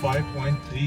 5.3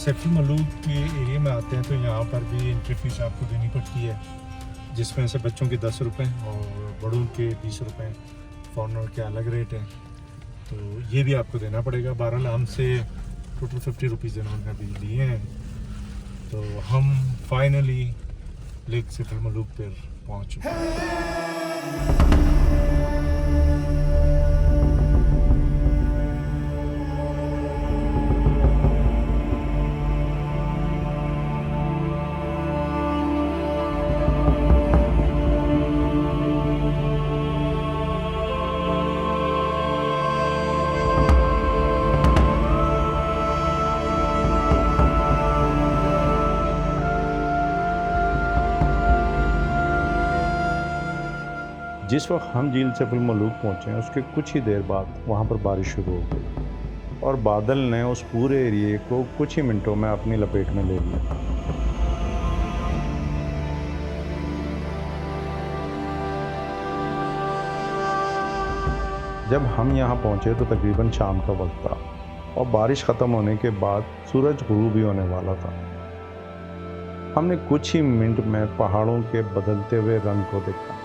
सैफ मलूक के एरिया में आते हैं तो यहाँ पर भी एंट्री फीस आपको देनी पड़ती है, जिसमें से बच्चों के 10 रुपये और बड़ों के 20 रुपये, फॉरनर के अलग रेट हैं, तो ये भी आपको देना पड़ेगा। बहरहाल हमसे टोटल 50 रुपीज़ इन्होंने अभी दिए हैं, तो हम फाइनली लेक सैफ मलूक पर पहुँच चुके हैं। जिस वक्त हम झील सैफ मलूक पहुँचे उसके कुछ ही देर बाद वहाँ पर बारिश शुरू हो गई और बादल ने उस पूरे एरिए को कुछ ही मिनटों में अपनी लपेट में ले लिया। जब हम यहाँ पहुँचे तो तकरीबन शाम का वक्त था और बारिश ख़त्म होने के बाद सूरज गुरूब भी होने वाला था। हमने कुछ ही मिनट में पहाड़ों के बदलते हुए रंग को देखा।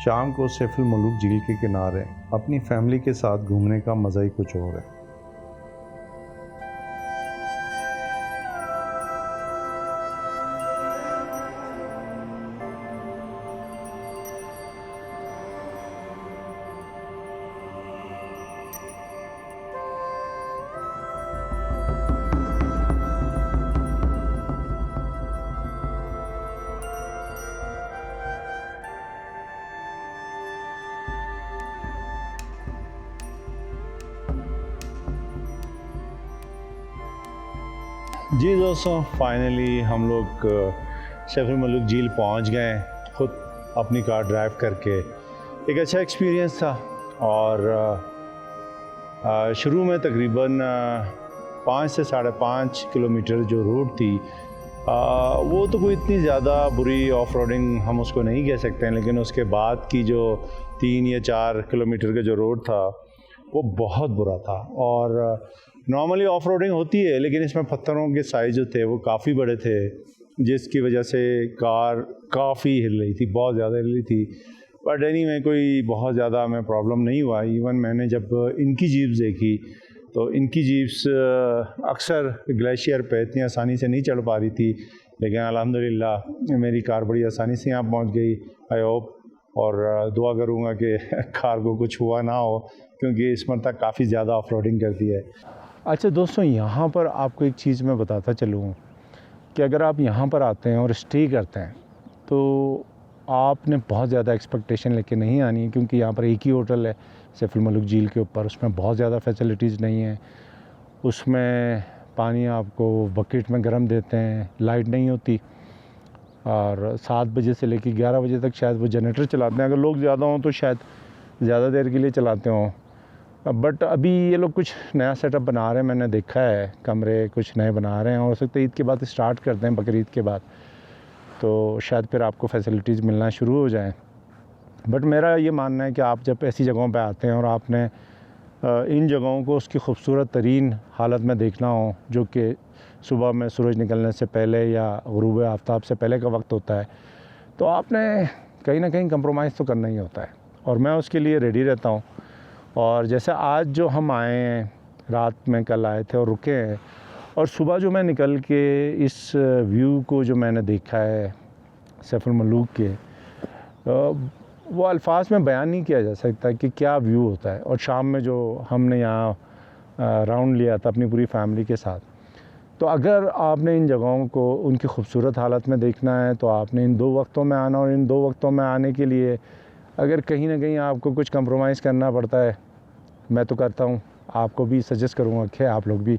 शाम को सैफ मलूक झील के किनारे अपनी फैमिली के साथ घूमने का मज़ा ही कुछ और है। जी दोस्तों, फाइनली हम लोग सैफ मलूक झील पहुंच गए, खुद अपनी कार ड्राइव करके। एक अच्छा एक्सपीरियंस था और शुरू में तकरीबन 5 से 5.5 किलोमीटर जो रोड थी वो तो कोई इतनी ज़्यादा बुरी ऑफ रोडिंग हम उसको नहीं कह सकते हैं, लेकिन उसके बाद की जो 3 या 4 किलोमीटर का जो रोड था वो बहुत बुरा था। और नॉर्मली ऑफ रोडिंग होती है, लेकिन इसमें पत्थरों के साइज़ जो थे वो काफ़ी बड़े थे, जिसकी वजह से कार काफ़ी हिल रही थी, बहुत ज़्यादा हिल रही थी। बट एनीवे कोई बहुत ज़्यादा हमें प्रॉब्लम नहीं हुआ। इवन मैंने जब इनकी जीप्स देखी तो इनकी जीप्स अक्सर ग्लेशियर पे इतनी आसानी से नहीं चढ़ पा रही थी, लेकिन अल्हम्दुलिल्लाह मेरी कार बड़ी आसानी से यहाँ पहुँच गई। आई होप और दुआ करूँगा कि कार को कुछ हुआ ना हो, क्योंकि इस मरतबा काफ़ी ज़्यादा ऑफ रोडिंग करती है। अच्छा दोस्तों, यहाँ पर आपको एक चीज़ मैं बताता चलूँ कि अगर आप यहाँ पर आते हैं और स्टे करते हैं तो आपने बहुत ज़्यादा एक्सपेक्टेशन लेके नहीं आनी है, क्योंकि यहाँ पर एक ही होटल है सैफ मलूक झील के ऊपर। उसमें बहुत ज़्यादा फैसिलिटीज़ नहीं हैं, उसमें पानी आपको बकेट में गर्म देते हैं, लाइट नहीं होती, और 7 बजे से लेकर 11 बजे तक शायद वो जनरेटर चलाते हैं। अगर लोग ज़्यादा हों तो शायद ज़्यादा देर के लिए चलाते हों। बट अभी ये लोग कुछ नया सेटअप बना रहे हैं, मैंने देखा है, कमरे कुछ नए बना रहे हैं। हो सकता है ईद के बाद स्टार्ट करते हैं, बकरीद के बाद, तो शायद फिर आपको फैसिलिटीज़ मिलना शुरू हो जाएं। बट मेरा ये मानना है कि आप जब ऐसी जगहों पे आते हैं और आपने इन जगहों को उसकी खूबसूरत तरीन हालत में देखना हो, जो कि सुबह में सूरज निकलने से पहले या गुरूब आफ्ताब से पहले का वक्त होता है, तो आपने कहीं ना कहीं कंप्रोमाइज़ तो करना ही होता है, और मैं उसके लिए रेडी रहता हूँ। और जैसे आज जो हम आए हैं, रात में कल आए थे और रुके हैं, और सुबह जो मैं निकल के इस व्यू को जो मैंने देखा है सैफ मलूक के, वो अल्फाज में बयान नहीं किया जा सकता कि क्या व्यू होता है। और शाम में जो हमने यहाँ राउंड लिया था अपनी पूरी फैमिली के साथ, तो अगर आपने इन जगहों को उनकी खूबसूरत हालत में देखना है तो आपने इन 2 वक्तों में आना, और इन 2 वक्तों में आने के लिए अगर कहीं ना कहीं आपको कुछ कंप्रोमाइज़ करना पड़ता है, मैं तो करता हूँ, आपको भी सजेस्ट करूँगा कि आप लोग भी